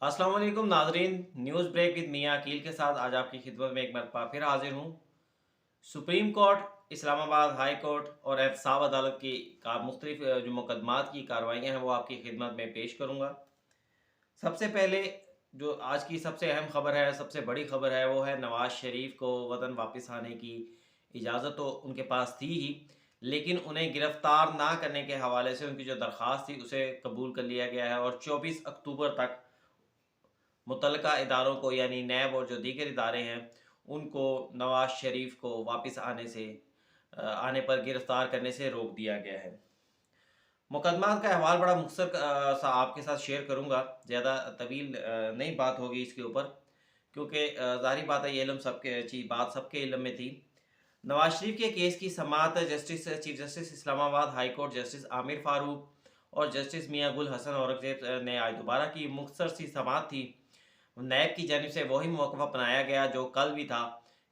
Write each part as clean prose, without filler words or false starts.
अस्सलाम वालेकुम नाजरीन। न्यूज़ ब्रेक विद मियाँ अकील के साथ आज आपकी खिदमत में एक मरतबा फिर हाजिर हूँ। Supreme court, Islamabad high court और एहतसाब अदालत की मुख्तलिफ जो मुकदमात की कार्रवाइयाँ हैं वो आपकी खिदमत में पेश करूँगा। सबसे पहले जो आज की सबसे अहम खबर है, सबसे बड़ी खबर है, वो है नवाज़ शरीफ को वतन वापस आने की इजाज़त तो उनके पास थी ही, लेकिन उन्हें गिरफ्तार ना करने के हवाले से उनकी जो दरख्वास्त थी उसे कबूल कर लिया गया है और 24 अक्टूबर तक मुतल्लिका इदारों को यानी नैब और जो दीगर इदारे हैं उनको नवाज़ शरीफ को वापस आने पर गिरफ़्तार करने से रोक दिया गया है। मुकदमा का अहवाल बड़ा मुख्तसर सा आपके साथ शेयर करूँगा, ज़्यादा तवील नहीं बात होगी इसके ऊपर, क्योंकि ज़ाहिर बात है ये इल्म सबके बात सबके इल्म में थी। नवाज शरीफ के केस की समाअत chief justice Islamabad high court justice Amir Farooq और जस्टिस मियां गुल हसन औरंगजेब ने आज दोबारा की। मुख्तसर सी समाअत थी। नैब की जानिब से वही मौक़िफ़ अपनाया गया जो कल भी था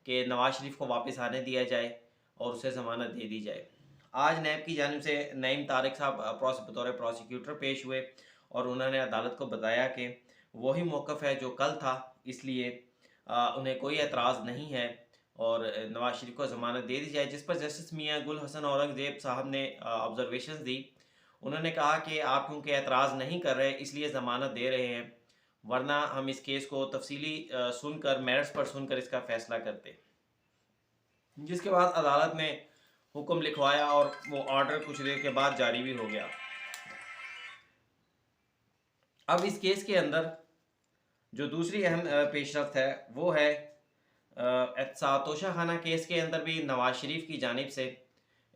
कि नवाज शरीफ को वापस आने दिया जाए और उसे ज़मानत दे दी जाए। आज नैब की जानिब से नईम तारिक साहब बतौर प्रोसिक्यूटर पेश हुए और उन्होंने अदालत को बताया कि वही मौक़िफ़ है जो कल था, इसलिए उन्हें कोई एतराज़ नहीं है और नवाज शरीफ को ज़मानत दे दी जाए। जिस पर जस्टिस मियां गुल हसन औरंगजेब साहब ने ऑब्जर्वेशंस दी। उन्होंने कहा कि आप क्योंकि एतराज़ नहीं कर रहे इसलिए ज़मानत दे रहे हैं, वरना हम इस केस को तफसीली सुनकर मेरिट्स पर सुनकर इसका फ़ैसला करते। जिसके बाद अदालत ने हुक्म लिखवाया और वो ऑर्डर कुछ देर के बाद जारी भी हो गया। अब इस केस के अंदर जो दूसरी अहम पेशरफ्त है वो है तोशा खाना केस के अंदर भी नवाज शरीफ की जानिब से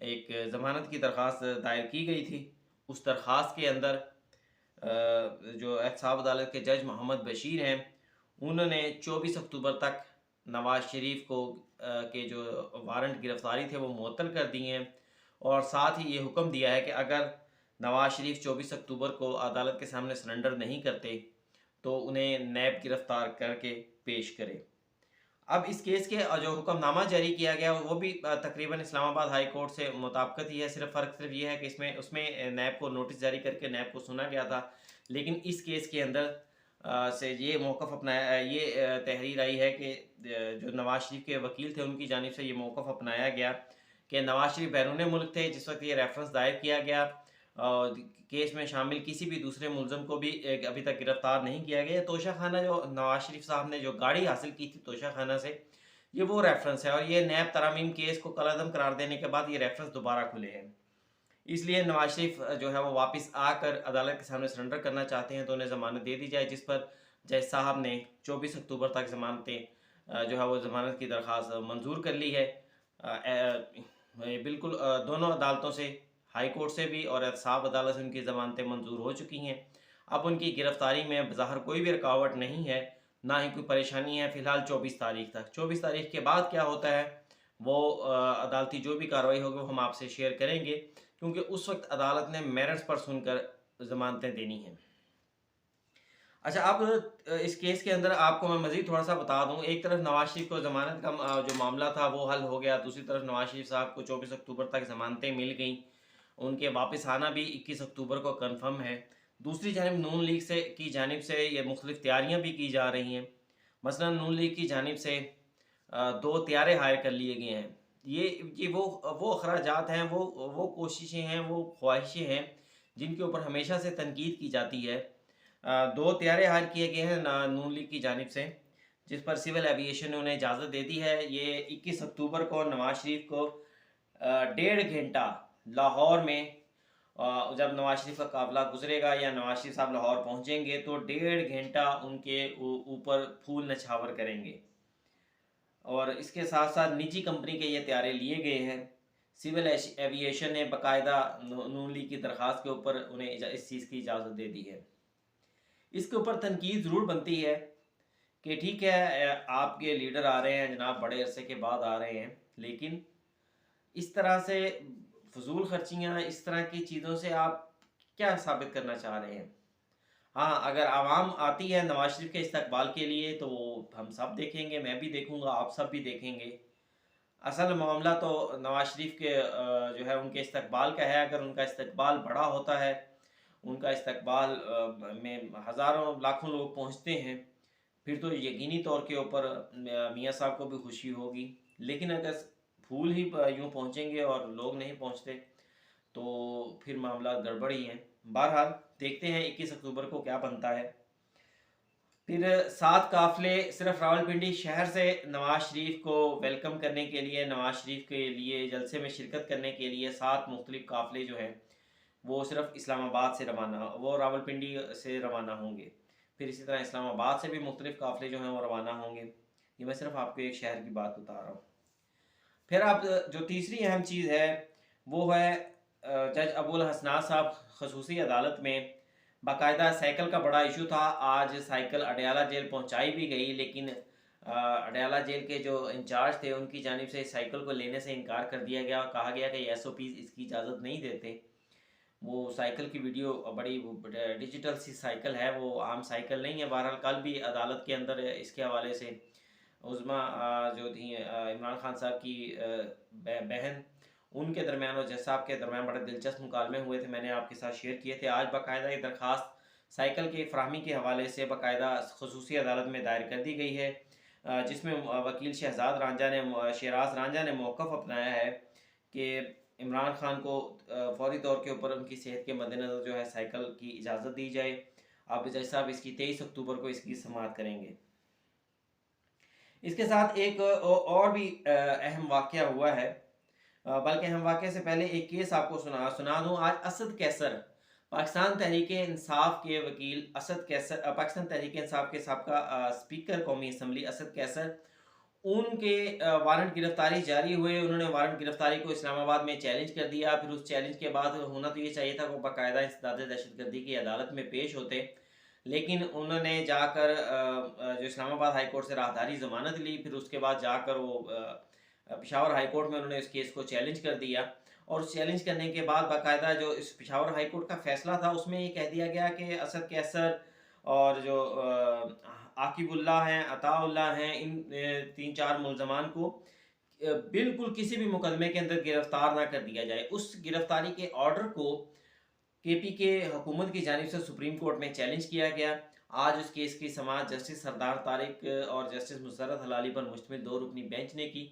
एक ज़मानत की दरख्वास्त दायर की गई थी। उस दरख्वास्त के अंदर जो एहतसाब अदालत के जज मोहम्मद बशीर हैं, उन्होंने 24 अक्टूबर तक नवाज शरीफ को के जो वारंट गिरफ्तारी थे वो मुअत्तल कर दिए हैं और साथ ही ये हुक्म दिया है कि अगर नवाज शरीफ 24 अक्टूबर को अदालत के सामने सरेंडर नहीं करते तो उन्हें नैब गिरफ्तार करके पेश करे। अब इस केस के जो हुक्मनामा जारी किया गया वो भी तकरीबन इस्लामाबाद हाई कोर्ट से मुताबिकत ही है। फ़र्क सिर्फ ये है कि इसमें उसमें नैब को नोटिस जारी करके नैब को सुना गया था, लेकिन इस केस के अंदर से ये मौक़िफ़ अपनाया, ये तहरीर आई है कि जो नवाज शरीफ के वकील थे उनकी जानिब से ये मौक़िफ़ अपनाया गया कि नवाज शरीफ बैरून मुल्क थे जिस वक्त ये रेफरेंस दायर किया गया और केस में शामिल किसी भी दूसरे मुलज़म को भी अभी तक गिरफ़्तार नहीं किया गया। तोशा खाना जो नवाज शरीफ साहब ने जो गाड़ी हासिल की थी तोशा खाना से, ये वो रेफरेंस है और ये नैब तरामीम केस को कलअदम करार देने के बाद ये रेफरेंस दोबारा खुले हैं। इसलिए नवाज शरीफ जो है वो वापस आकर अदालत के सामने सरेंडर करना चाहते हैं तो उन्हें ज़मानत दे दी जाए, जिस पर जज साहब ने 24 अक्टूबर तक जो है वो ज़मानत की दरख्वास्त मंजूर कर ली है। बिल्कुल दोनों अदालतों से, हाई कोर्ट से भी और एहतसाब अदालत से उनकी ज़मानतें मंजूर हो चुकी हैं। अब उनकी गिरफ्तारी में बज़ाहिर कोई भी रुकावट नहीं है, ना ही कोई परेशानी है फ़िलहाल 24 तारीख तक। 24 तारीख के बाद क्या होता है वो अदालती जो भी कार्रवाई होगी वो हम आपसे शेयर करेंगे, क्योंकि उस वक्त अदालत ने मेरिट्स पर सुनकर ज़मानतें देनी हैं। अच्छा, अब इस केस के अंदर आपको मैं मज़ीद थोड़ा-सा बता दूँ। एक तरफ नवाज शरीफ को ज़मानत का जो मामला था वो हल हो गया, दूसरी तरफ नवाज शरीफ साहब को 24 अक्टूबर तक ज़मानतें मिल गईं। उनके वापस आना भी 21 अक्टूबर को कन्फ़र्म है। दूसरी जानिब नून लीग की जानिब से ये मुख्तलिफ़ तैयारियाँ भी की जा रही हैं। मसलन नून लीग की जानिब से 2 तियारे हायर कर लिए गए हैं। ये वो अखराजात हैं, वो कोशिशें हैं, वो ख्वाहिशें हैं जिनके ऊपर हमेशा से तनकीद की जाती है। 2 तियारे हायर किए गए हैं नून लीग की जानिब से, जिस पर सिविल एविएशन ने उन्हें इजाज़त दे दी है। ये 21 अक्टूबर को नवाज शरीफ को 1.5 घंटा लाहौर में जब नवाज शरीफ का काफ़िला गुजरेगा या नवाज शरीफ साहब लाहौर पहुंचेंगे तो 1.5 घंटा उनके ऊपर फूल नछावर करेंगे और इसके साथ साथ निजी कंपनी के ये त्यारे लिए गए हैं। सिविल एविएशन ने बाकायदा नून लीग की दरख्वास्त के ऊपर उन्हें इस चीज़ की इजाज़त दे दी है। इसके ऊपर तनकीद ज़रूर बनती है कि ठीक है, आपके लीडर आ रहे हैं जनाब, बड़े अरसे के बाद आ रहे हैं, लेकिन इस तरह से फ़ुज़ूल ख़र्चियाँ, इस तरह की चीज़ों से आप क्या साबित करना चाह रहे हैं? हाँ, अगर आवाम आती है नवाज शरीफ के इस्तकबाल के लिए तो हम सब देखेंगे, मैं भी देखूँगा, आप सब भी देखेंगे। असल मामला तो नवाज शरीफ के जो है उनके इस्तकबाल का है। अगर उनका इस्तकबाल बड़ा होता है उनका इस्तकबाल में हज़ारों लाखों लोग पहुंचते हैं, फिर तो यकीनी तौर के ऊपर मियाँ साहब को भी खुशी होगी। लेकिन अगर फूल ही यूँ पहुँचेंगे और लोग नहीं पहुँचते, तो फिर मामला गड़बड़ ही है। बहरहाल देखते हैं 21 अक्टूबर को क्या बनता है। फिर 7 काफ़िले सिर्फ रावलपिंडी शहर से नवाज़ शरीफ को वेलकम करने के लिए, नवाज़ शरीफ के लिए जलसे में शिरकत करने के लिए 7 मुख्तलिफ काफ़िले जो हैं वो सिर्फ इस्लामाबाद से रवाना, वो रावलपिंडी से रवाना होंगे। फिर इसी तरह इस्लामाबाद से भी मुख्तलिफ काफ़िले जो हैं वो रवाना होंगे। ये मैं सिर्फ आपको एक शहर की बात बता रहा हूँ। फिर अब जो तीसरी अहम चीज़ है वो है जज अबुल हसनात साहब खसूसी अदालत में बाकायदा साइकिल का बड़ा इशू था। आज साइकिल अडयाला जेल पहुंचाई भी गई, लेकिन अडयाला जेल के जो इंचार्ज थे उनकी जानिब से इस साइकिल को लेने से इनकार कर दिया गया और कहा गया कि SOP इसकी इजाज़त नहीं देते। वो साइकिल की वीडियो बड़ी डिजिटल सी साइकिल है, वो आम साइकिल नहीं है। बहरहाल कल भी अदालत के अंदर इसके हवाले से उज़्मा जो थी इमरान खान साहब की बहन, उनके दरमियान और जज साहब के दरमियान बड़े दिलचस्प मुकालमे हुए थे, मैंने आपके साथ शेयर किए थे। आज बाकायदा ये दरख्वास्त साइकिल की फ़राहमी के हवाले से बाकायदा खसूसी अदालत में दायर कर दी गई है, जिसमें वकील शहजाद रांझा ने शहराज रांझा ने मौक़िफ़ अपनाया है कि इमरान खान को फ़ौरी तौर के ऊपर उनकी सेहत के मद्देनज़र जो है साइकिल की इजाज़त दी जाए। अब जज साहब इसकी 23 अक्टूबर को इसकी समाअत करेंगे। इसके साथ एक और भी अहम वाक़या हुआ है, बल्कि अहम वाक़ये से पहले एक केस आपको सुना दूँ। आज असद कैसर, पाकिस्तान तहरीक इंसाफ के वकील असद कैसर, पाकिस्तान तहरीक इंसाफ के साबका स्पीकर कौमी असम्बली असद कैसर, उनके वारंट गिरफ्तारी जारी हुए। उन्होंने वारंट गिरफ्तारी को इस्लामाबाद में चैलेंज कर दिया। फिर उस चैलेंज के बाद होना तो ये चाहिए था वो बाकायदा इंसदाद दहशतगर्दी की अदालत में पेश होते, लेकिन उन्होंने जाकर जो इस्लामाबाद हाई कोर्ट से राहदारी ज़मानत ली। फिर उसके बाद जाकर वो पेशावर हाई कोर्ट में उन्होंने इस केस को चैलेंज कर दिया, और चैलेंज करने के बाद बाकायदा जो इस पेशावर हाई कोर्ट का फ़ैसला था उसमें ये कह दिया गया कि असद कैसर और जो आकिबुल्लाह हैं, अताउल्लाह हैं, इन 3-4 मुल्ज़मान को बिल्कुल किसी भी मुकदमे के अंदर गिरफ्तार ना कर दिया जाए। उस गिरफ्तारी के ऑर्डर को KPK हुकूमत की जानिब से सुप्रीम कोर्ट में चैलेंज किया गया। आज उस केस की समाअत जस्टिस सरदार तारिक और जस्टिस मुसर्रत हलाली पर मुश्तमिल 2 रुकनी बेंच ने की।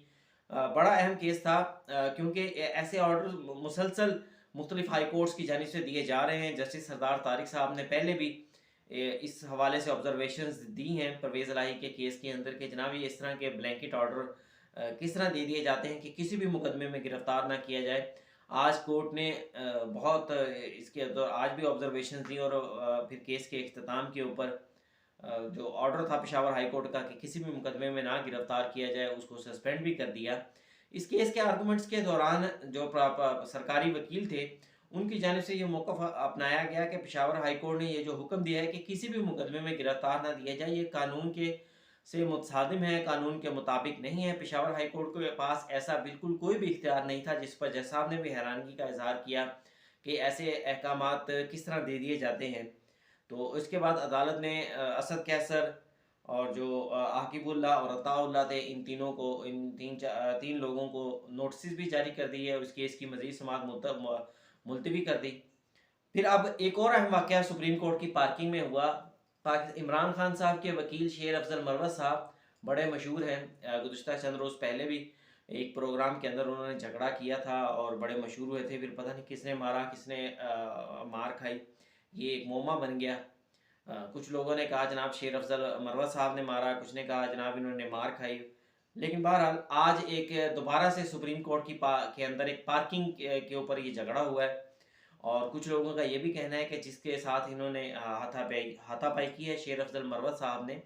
बड़ा अहम केस था, क्योंकि ऐसे ऑर्डर मुसलसल मुख्तलिफ हाई कोर्ट्स की जानिब से दिए जा रहे हैं। जस्टिस सरदार तारिक साहब ने पहले भी इस हवाले से ऑब्जर्वेशंस दी हैं परवेज़ इलाही के केस के अंदर कि जनाब ये इस तरह के ब्लैंकेट ऑर्डर किस तरह दे दिए जाते हैं कि किसी भी मुकदमे में गिरफ्तार ना किया जाए। आज कोर्ट ने बहुत इसके अंदर आज भी ऑब्जर्वेशंस दी, और फिर केस के इख्तिताम के ऊपर जो ऑर्डर था पेशावर हाई कोर्ट का कि किसी भी मुकदमे में ना गिरफ्तार किया जाए, उसको सस्पेंड भी कर दिया। इस केस के आर्गूमेंट्स के दौरान जो सरकारी वकील थे उनकी जानिब से ये मौक़िफ़ अपनाया गया कि पेशावर हाई कोर्ट ने ये जो हुक्म दिया है कि किसी भी मुकदमे में गिरफ्तार ना दिया जाए, ये कानून के से मुतसादिम है, कानून के मुताबिक नहीं है। पेशावर हाई कोर्ट के पास ऐसा बिल्कुल कोई भी इख्तियार नहीं था, जिस पर जज साहब ने भी हैरानगी का इज़हार किया कि ऐसे अहकामात किस तरह दे दिए जाते हैं। तो इसके बाद अदालत ने असद कैसर और जो आकिबुल्लाह और अताउल्लाह थे, इन तीनों को, इन 3 लोगों को नोटिस भी जारी कर दी है और इस केस की मज़ीद समाअत मुलतवी कर दी। फिर अब एक और अहम वाक़या सुप्रीम कोर्ट की पार्किंग में हुआ। इमरान खान साहब के वकील शेर अफजल मरवत साहब बड़े मशहूर हैं। गुज़िश्ता चंद रोज़ पहले भी एक प्रोग्राम के अंदर उन्होंने झगड़ा किया था और बड़े मशहूर हुए थे। फिर पता नहीं किसने मारा, किसने मार खाई, ये एक मोमा बन गया। कुछ लोगों ने कहा जनाब शेर अफजल मरवत साहब ने मारा, कुछ ने कहा जनाब इन्होंने मार खाई। लेकिन बहरहाल आज एक दोबारा से सुप्रीम कोर्ट के अंदर एक पार्किंग के ऊपर ये झगड़ा हुआ है, और कुछ लोगों का ये भी कहना है कि जिसके साथ इन्होंने हाथापाई की है शेर अफजल मरवत साहब ने,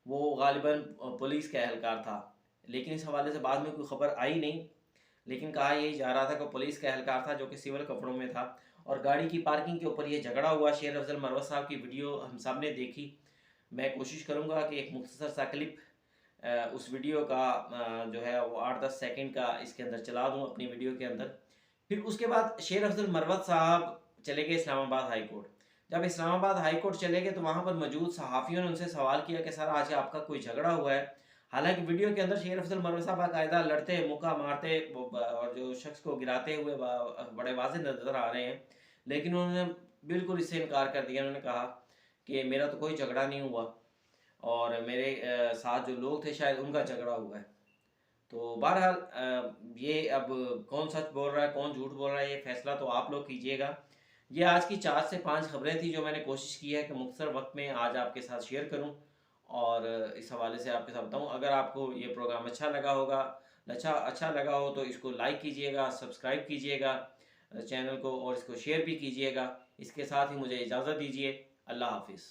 वो गालिबन पुलिस का एहलकार था। लेकिन इस हवाले से बाद में कोई ख़बर आई नहीं, लेकिन कहा यही जा रहा था कि पुलिस का एहलकार था जो कि सिविल कपड़ों में था, और गाड़ी की पार्किंग के ऊपर ये झगड़ा हुआ। शेर अफजल मरवत साहब की वीडियो हम सब ने देखी। मैं कोशिश करूँगा कि एक मुख्तसर सा क्लिप उस वीडियो का जो है वो 8-10 सेकंड का इसके अंदर चला दूँ अपनी वीडियो के अंदर। फिर उसके बाद शेर अफजल मरवत साहब चले गए इस्लामाबाद हाई कोर्ट। जब इस्लामाबाद हाई कोर्ट चले गए तो वहाँ पर मौजूद सहाफ़ियों ने उनसे सवाल किया कि सर आज आपका कोई झगड़ा हुआ है। हालांकि वीडियो के अंदर शेर अफजल मरवत साहब बाकायदा लड़ते, मुक्का मारते और जो शख्स को गिराते हुए बड़े वाज़ेह नज़र आ रहे हैं, लेकिन उन्होंने बिल्कुल इससे इनकार कर दिया। उन्होंने कहा कि मेरा तो कोई झगड़ा नहीं हुआ और मेरे साथ जो लोग थे शायद उनका झगड़ा हुआ है। तो बहरहाल ये अब कौन सच बोल रहा है कौन झूठ बोल रहा है, ये फैसला तो आप लोग कीजिएगा। ये आज की 4 से 5 खबरें थी जो मैंने कोशिश की है कि मुख्तसर वक्त में आज आपके साथ शेयर करूं और इस हवाले से आपके साथ बताऊं। अगर आपको ये प्रोग्राम अच्छा लगा होगा, अच्छा लगा हो तो इसको लाइक कीजिएगा, सब्सक्राइब कीजिएगा चैनल को और इसको शेयर भी कीजिएगा। इसके साथ ही मुझे इजाज़त दीजिए। अल्लाह हाफिज़।